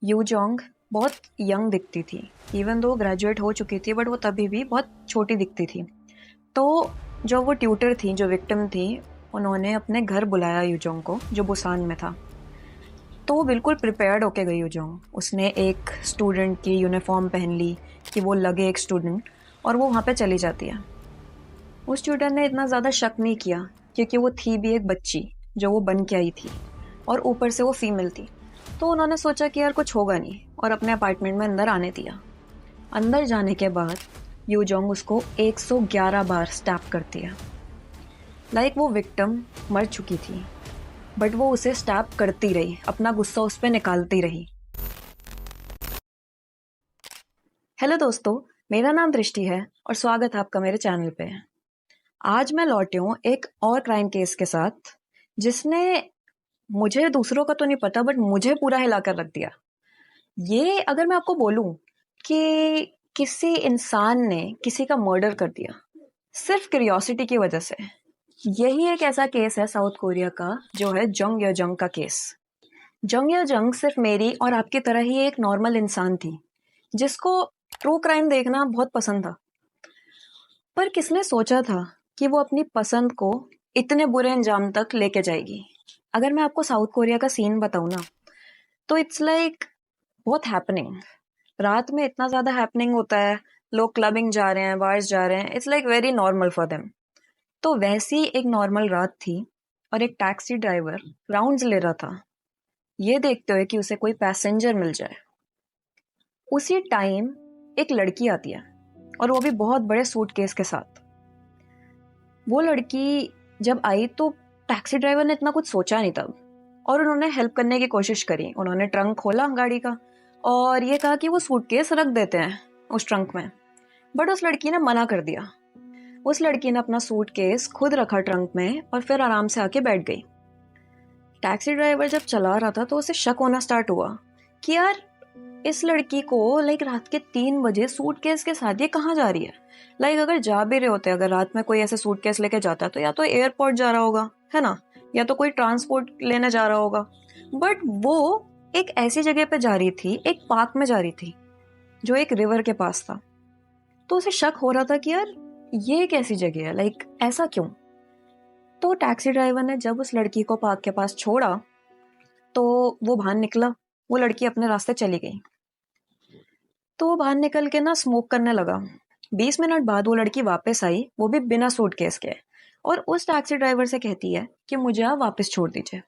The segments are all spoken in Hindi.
यू जोंग बहुत यंग दिखती थी। इवन दो ग्रेजुएट हो चुकी थी बट वो तभी भी बहुत छोटी दिखती थी। तो जो वो ट्यूटर थी, जो विक्टिम थी, उन्होंने अपने घर बुलाया यूजोंग को, जो बुसान में था। तो वो बिल्कुल प्रिपेयर्ड होके गई यूजोंग। उसने एक स्टूडेंट की यूनिफॉर्म पहन ली कि वो लगे एक स्टूडेंट, और वो वहाँ पे चली जाती है। उस ट्यूटर ने इतना ज़्यादा शक नहीं किया क्योंकि वो थी भी एक बच्ची जो वो बन के आई थी, और ऊपर से वो फीमेल थी। तो उन्होंने सोचा कि यार कुछ होगा नहीं, और अपने अपार्टमेंट में अंदर आने दिया। अंदर जाने के बाद यू जोंग उसको 111 बार स्टैप करती है। लाइक वो विक्टिम मर चुकी थी, बट वो उसे स्टैप करती रही, अपना गुस्सा उस पर निकालती रही। हेलो दोस्तों, मेरा नाम दृष्टि है और स्वागत है आपका मेरे चैनल पे। आज मैं लौटी हूँ एक और क्राइम केस के साथ, जिसने मुझे, दूसरों का तो नहीं पता, बट मुझे पूरा हिला कर रख दिया। ये अगर मैं आपको बोलूं कि किसी इंसान ने किसी का मर्डर कर दिया सिर्फ क्यूरियोसिटी की वजह से, यही एक ऐसा केस है साउथ कोरिया का, जो है जंग या जंग का केस। जंग या जंग सिर्फ मेरी और आपकी तरह ही एक नॉर्मल इंसान थी, जिसको ट्रू क्राइम देखना बहुत पसंद था। पर किसने सोचा था कि वो अपनी पसंद को इतने बुरे अंजाम तक लेके जाएगी। अगर मैं आपको साउथ कोरिया का सीन बताऊं ना, तो इट्स लाइक बहुत हैपनिंग। रात में इतना ज्यादा हैपनिंग होता है, लोग क्लबिंग जा रहे हैं, बार्स जा रहे हैं, it's like very normal for them. तो वैसी एक नॉर्मल रात थी, और एक टैक्सी ड्राइवर राउंड्स ले रहा था, ये देखते हुए कि उसे कोई पैसेंजर मिल जाए। उसी टाइम एक लड़की आती है, और वो भी बहुत बड़े सूटकेस के साथ। वो लड़की जब आई तो टैक्सी ड्राइवर ने इतना कुछ सोचा नहीं तब, और उन्होंने हेल्प करने की कोशिश करी। उन्होंने ट्रंक खोला गाड़ी का और ये कहा कि वो सूटकेस रख देते हैं उस ट्रंक में, बट उस लड़की ने मना कर दिया। उस लड़की ने अपना सूटकेस खुद रखा ट्रंक में और फिर आराम से आके बैठ गई। टैक्सी ड्राइवर जब चला रहा था तो उसे शक होना स्टार्ट हुआ कि यार, इस लड़की को लाइक रात के 3 बजे सूटकेस के साथ ये कहाँ जा रही है। लाइक अगर जा भी रहे होते, अगर रात में कोई ऐसे सूटकेस लेके जाता तो या तो एयरपोर्ट जा रहा होगा, है ना, या तो कोई ट्रांसपोर्ट लेने जा रहा होगा। बट वो एक ऐसी जगह पे जा रही थी, एक पार्क में जा रही थी जो एक रिवर के पास था। तो उसे शक हो रहा था कि यार, ये एक ऐसी जगह है, लाइक ऐसा क्यों। तो टैक्सी ड्राइवर ने जब उस लड़की को पार्क के पास छोड़ा तो वो बाहर निकला। वो लड़की अपने रास्ते चली गई। तो वो बाहर निकल के ना स्मोक करने लगा। 20 मिनट बाद वो लड़की वापस आई, वो भी बिना सूटकेस के, और उस टैक्सी ड्राइवर से कहती है कि मुझे आप वापस छोड़ दीजिए।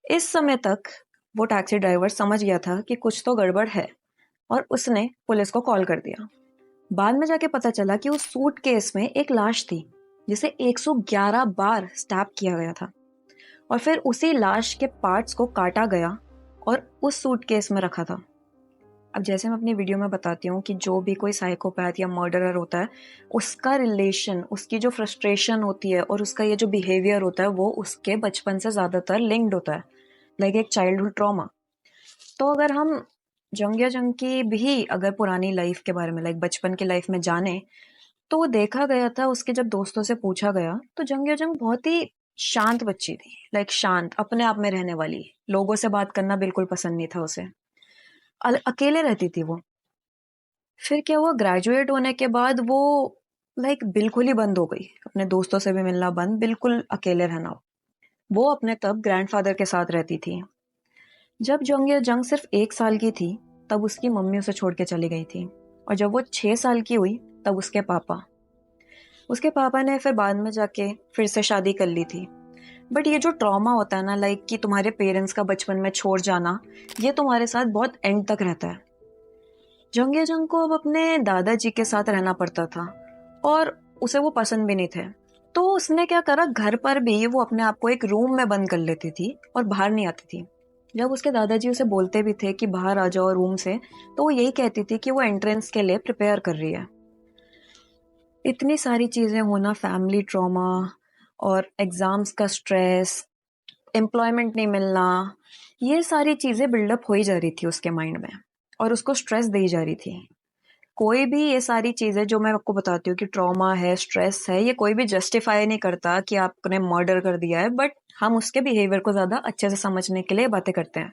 इस समय तक वो टैक्सी ड्राइवर समझ गया था कि कुछ तो गड़बड़ है, और उसने पुलिस को कॉल कर दिया। बाद में जाके पता चला कि उस सूटकेस में एक लाश थी, जिसे 111 बार स्टैप किया गया था, और फिर उसी लाश के पार्ट्स को काटा गया और उस सूटकेस में रखा था। अब जैसे मैं अपनी वीडियो में बताती हूँ कि जो भी कोई साइकोपैथ या मर्डरर होता है, उसका रिलेशन, उसकी जो फ्रस्ट्रेशन होती है और उसका ये जो बिहेवियर होता है, वो उसके बचपन से ज़्यादातर लिंक्ड होता है, लाइक एक चाइल्डहुड ट्रॉमा। तो अगर हम जंग या जंग की भी अगर पुरानी लाइफ के बारे में, लाइक बचपन की लाइफ में जाने, तो वो देखा गया था, उसके जब दोस्तों से पूछा गया तो जंग या जंग बहुत ही शांत बच्ची थी। लाइक शांत, अपने आप में रहने वाली, लोगों से बात करना बिल्कुल पसंद नहीं था उसे, अकेले रहती थी वो। फिर क्या हुआ, ग्रेजुएट होने के बाद वो लाइक बिल्कुल ही बंद हो गई, अपने दोस्तों से भी मिलना बंद, बिल्कुल अकेले रहना। वो अपने तब ग्रैंडफादर के साथ रहती थी। जब जंग या जंग सिर्फ 1 साल की थी, तब उसकी मम्मी उसे छोड़ के चली गई थी, और जब वो 6 साल की हुई तब उसके पापा ने फिर बाद में जाके फिर से शादी कर ली थी। बट ये जो ट्रॉमा होता है ना, लाइक कि तुम्हारे पेरेंट्स का बचपन में छोड़ जाना, ये तुम्हारे साथ बहुत एंड तक रहता है। जंग या जंग को अब अपने दादाजी के साथ रहना पड़ता था, और उसे वो पसंद भी नहीं थे। तो उसने क्या करा, घर पर भी वो अपने आप को एक रूम में बंद कर लेती थी और बाहर नहीं आती थी। जब उसके दादाजी उसे बोलते भी थे कि बाहर आ जाओ रूम से, तो वो यही कहती थी कि वो एंट्रेंस के लिए प्रिपेयर कर रही है। इतनी सारी चीज़ें होना, फैमिली ट्रॉमा और एग्ज़ाम्स का स्ट्रेस, एम्प्लॉयमेंट नहीं मिलना, ये सारी चीज़ें बिल्डअप हो ही जा रही थी उसके माइंड में, और उसको स्ट्रेस दी जा रही थी। कोई भी ये सारी चीज़ें जो मैं आपको बताती हूँ कि ट्रॉमा है, स्ट्रेस है, ये कोई भी जस्टिफाई नहीं करता कि आपने मर्डर कर दिया है, बट हम उसके बिहेवियर को ज़्यादा अच्छे से समझने के लिए बातें करते हैं।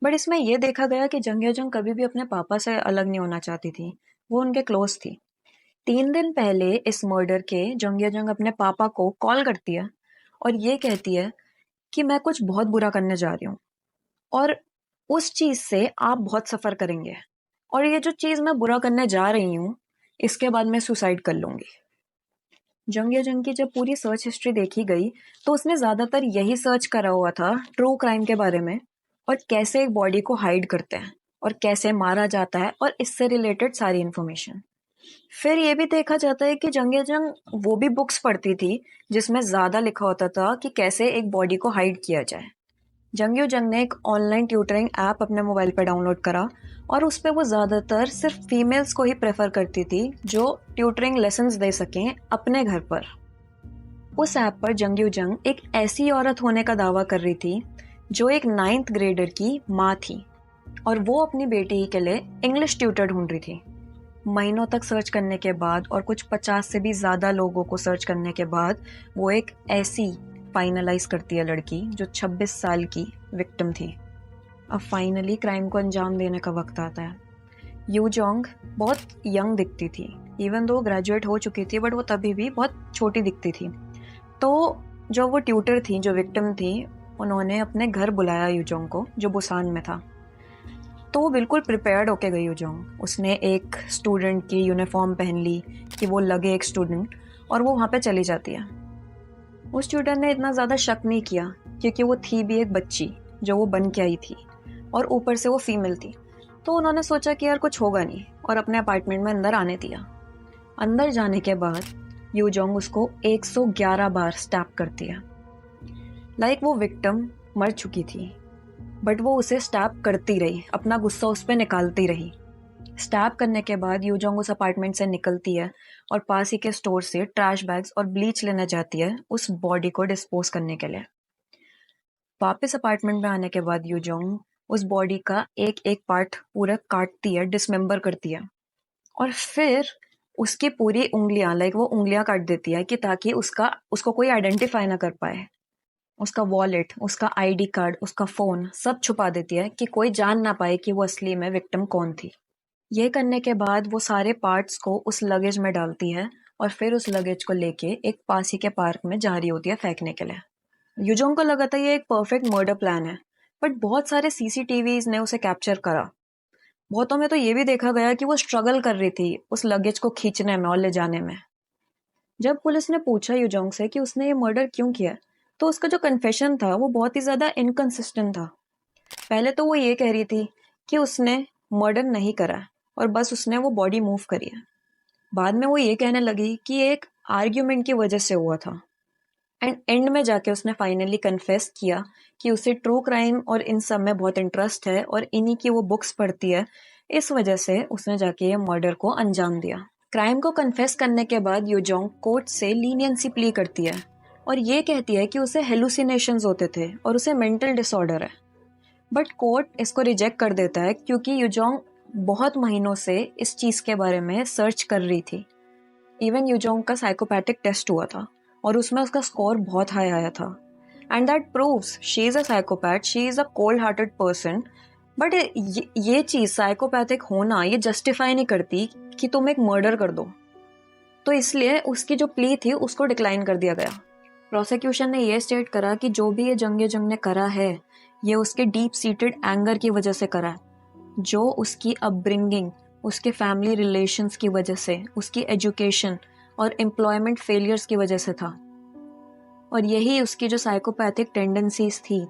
बट इसमें ये देखा गया कि जंग जंग कभी भी अपने पापा से अलग नहीं होना चाहती थी, वो उनके क्लोज थी। 3 दिन पहले इस मर्डर के जंग जंग अपने पापा को कॉल करती है और ये कहती है कि मैं कुछ बहुत बुरा करने जा रही हूँ और उस चीज से आप बहुत सफर करेंगे, और ये जो चीज मैं बुरा करने जा रही हूँ इसके बाद मैं सुसाइड कर लूंगी। जंग या जंग की जब पूरी सर्च हिस्ट्री देखी गई तो उसने ज्यादातर यही सर्च करा हुआ था ट्रू क्राइम के बारे में, और कैसे एक बॉडी को हाइड करते हैं और कैसे मारा जाता है और इससे रिलेटेड सारी इन्फॉर्मेशन। फिर ये भी देखा जाता है कि जंग या जंग वो भी बुक्स पढ़ती थी जिसमें ज्यादा लिखा होता था कि कैसे एक बॉडी को हाइड किया जाए। जंग जंग ने एक ऑनलाइन ट्यूटरिंग ऐप अपने मोबाइल पर डाउनलोड करा और उस पर वो ज़्यादातर सिर्फ फीमेल्स को ही प्रेफर करती थी जो ट्यूटरिंग लेसन्स दे सकें अपने घर पर। उस ऐप पर जंग जंग एक ऐसी औरत होने का दावा कर रही थी जो एक 9th ग्रेडर की माँ थी और वो अपनी बेटी के लिए इंग्लिश ट्यूटर ढूंढ रही थी। महीनों तक सर्च करने के बाद और कुछ 50 से भी ज़्यादा लोगों को सर्च करने के बाद वो एक ऐसी फाइनलाइज करती है लड़की जो 26 साल की विक्टिम थी। अब फाइनली क्राइम को अंजाम देने का वक्त आता है। यू जोंग बहुत यंग दिखती थी, इवन दो ग्रेजुएट हो चुकी थी, बट वो तभी भी बहुत छोटी दिखती थी। तो जो वो ट्यूटर थी, जो विक्टिम थी, उन्होंने अपने घर बुलाया यूजोंग को जो बुसान में था। तो वो बिल्कुल प्रिपेयर्ड होके गई यूजोंग। उसने एक स्टूडेंट की यूनिफॉर्म पहन ली कि वो लगे एक स्टूडेंट, और वो वहाँ पे चली जाती है। उस ट्यूटर ने इतना ज़्यादा शक नहीं किया क्योंकि वो थी भी एक बच्ची जो वो बन के आई थी, और ऊपर से वो फीमेल थी। तो उन्होंने सोचा कि यार कुछ होगा नहीं, और अपने अपार्टमेंट में अंदर आने दिया। अंदर जाने के बाद यूजोंग उसको 111 बार स्टैप करती है। लाइक वो विक्टिम मर चुकी थी, बट वो उसे स्टैप करती रही, अपना गुस्सा उस पर निकालती रही। स्टैप करने के बाद यूजोंग उस अपार्टमेंट से निकलती है और पास ही के स्टोर से ट्रैश बैग्स और ब्लीच लेने जाती है उस बॉडी को डिस्पोज करने के लिए। वापस अपार्टमेंट में आने के बाद यूजोंग उस बॉडी का एक एक पार्ट पूरा काटती है, डिसमेंबर करती है, और फिर उसकी पूरी उंगलियां, लाइक वो उंगलियां काट देती है कि ताकि उसको कोई आइडेंटिफाई ना कर पाए। उसका वॉलेट, उसका आईडी कार्ड, उसका फोन सब छुपा देती है कि कोई जान ना पाए कि वो असली में विक्टिम कौन थी। ये करने के बाद वो सारे पार्ट्स को उस लगेज में डालती है और फिर उस लगेज को लेके एक पास ही के पार्क में जा रही होती है फेंकने के लिए। युजोंग को लगा था ये एक परफेक्ट मर्डर प्लान है, बट बहुत सारे सीसीटीवीज ने उसे कैप्चर करा। बहुतों में तो ये भी देखा गया कि वो स्ट्रगल कर रही थी उस लगेज को खींचने में और ले जाने में। जब पुलिस ने पूछा युजोंग से कि उसने ये मर्डर क्यों किया, तो उसका जो कन्फेशन था वो बहुत ही ज्यादा इनकंसिस्टेंट था। पहले तो वो ये कह रही थी कि उसने मर्डर नहीं करा और बस उसने वो बॉडी मूव करी है। बाद में वो ये कहने लगी कि एक आर्ग्यूमेंट की वजह से हुआ था, एंड एंड में जाके उसने फाइनली कन्फेस किया कि उसे ट्रू क्राइम और इन सब में बहुत इंटरेस्ट है और इन्हीं की वो बुक्स पढ़ती है। इस वजह से उसने जाके ये मर्डर को अंजाम दिया। क्राइम को कन्फेस करने के बाद यूजोंग कोर्ट से लीनियंसी प्ली करती है और ये कहती है कि उसे हेलुसिनेशंस होते थे और उसे मेंटल डिसऑर्डर है। बट कोर्ट इसको रिजेक्ट कर देता है क्योंकि यूजोंग बहुत महीनों से इस चीज के बारे में सर्च कर रही थी। इवन यूजोंग का साइकोपैथिक टेस्ट हुआ था और उसमें उसका स्कोर बहुत हाई आया था, and that proves she is a psychopath, she is a cold hearted person. But ये चीज साइकोपैथिक होना ये जस्टिफाई नहीं करती कि तुम एक मर्डर कर दो। तो इसलिए उसकी जो प्ली थी उसको डिक्लाइन कर दिया गया। प्रोसिक्यूशन ने यह स्टेट करा कि जो भी ये जंग ने करा है ये उसके डीप सीटेड एंगर की वजह से करा है, जो उसकी अपब्रिंगिंग, उसके फैमिली रिलेशंस की वजह से, उसकी एजुकेशन और एम्प्लॉयमेंट फेलियर्स की वजह से था, और यही उसकी जो साइकोपैथिक टेंडेंसीज थी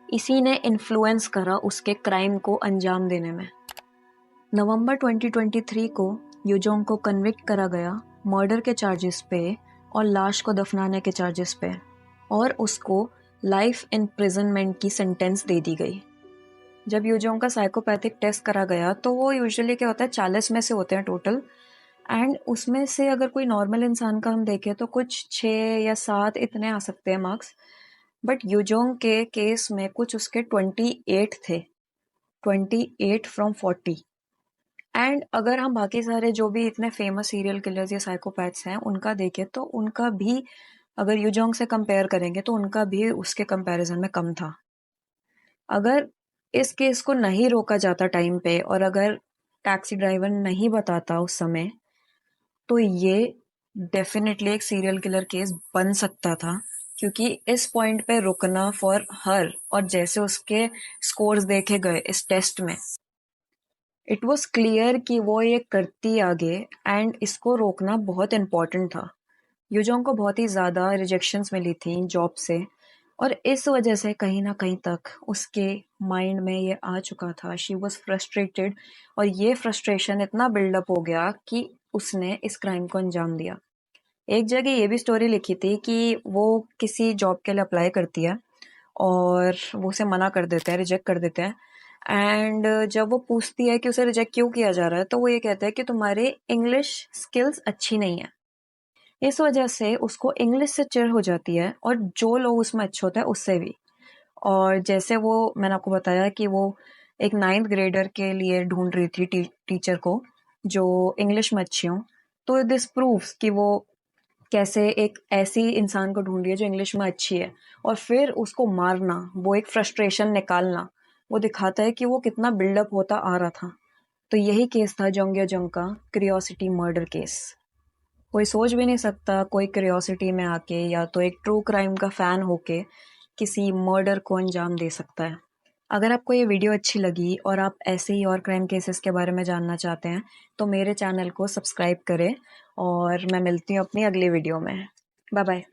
इसी ने इन्फ्लुएंस करा उसके क्राइम को अंजाम देने में। नवंबर 2023 को यूजोंग को कन्विक्ट करा गया मर्डर के चार्जेस पे और लाश को दफनाने के चार्जेस पे, और उसको लाइफ इम्प्रिजनमेंट की सेंटेंस दे दी गई। जब यूजोंग का साइकोपैथिक टेस्ट करा गया तो वो यूजुअली क्या होता है 40 में से होते हैं टोटल, एंड उसमें से अगर कोई नॉर्मल इंसान का हम देखें तो कुछ 6 या 7 इतने आ सकते हैं मार्क्स। बट यूजोंग के केस में कुछ उसके 28 थे, 28 फ्रॉम 40। एंड अगर हम बाकी सारे जो भी इतने फेमस सीरियल किलर्स या साइकोपैथ्स हैं उनका देखें तो उनका भी, अगर यूजोंग से कंपेयर करेंगे तो उनका भी उसके कंपैरिजन में कम था। अगर इस केस को नहीं रोका जाता टाइम पे और अगर टैक्सी ड्राइवर नहीं बताता उस समय, तो ये डेफिनेटली एक सीरियल किलर केस बन सकता था, क्योंकि इस पॉइंट पे रुकना फॉर हर, और जैसे उसके स्कोर्स देखे गए इस टेस्ट में, इट वाज क्लियर कि वो ये करती आगे, एंड इसको रोकना बहुत इम्पोर्टेंट था। यूजोंग को बहुत ही ज़्यादा रिजेक्शंस मिली थी जॉब से, और इस वजह से कहीं ना कहीं तक उसके माइंड में ये आ चुका था, शी वॉज फ्रस्ट्रेटेड, और ये फ्रस्ट्रेशन इतना बिल्डअप हो गया कि उसने इस क्राइम को अंजाम दिया। एक जगह ये भी स्टोरी लिखी थी कि वो किसी जॉब के लिए अप्लाई करती है और वो उसे मना कर देते हैं, रिजेक्ट कर देते हैं। एंड जब वो पूछती है कि उसे रिजेक्ट क्यों किया जा रहा है, तो वो ये कहते हैं कि तुम्हारी इंग्लिश स्किल्स अच्छी नहीं है। इस वजह से उसको इंग्लिश से चिढ़ हो जाती है, और जो लोग उसमें अच्छे होते हैं उससे भी। और जैसे वो, मैंने आपको बताया कि वो एक 9th ग्रेडर के लिए ढूंढ रही थी टीचर को जो इंग्लिश में अच्छी हो, तो दिस प्रूव्स कि वो कैसे एक ऐसी इंसान को ढूंढ रही है जो इंग्लिश में अच्छी है, और फिर उसको मारना, वो एक फ्रस्ट्रेशन निकालना, वो दिखाता है कि वो कितना बिल्डअप होता आ रहा था। तो यही केस था जोंग्या जोंग का क्यूरियोसिटी मर्डर केस। कोई सोच भी नहीं सकता कोई क्यूरियोसिटी में आके या तो एक ट्रू क्राइम का फैन होके किसी मर्डर को अंजाम दे सकता है। अगर आपको ये वीडियो अच्छी लगी और आप ऐसे ही और क्राइम केसेस के बारे में जानना चाहते हैं, तो मेरे चैनल को सब्सक्राइब करें, और मैं मिलती हूँ अपनी अगली वीडियो में। Bye bye.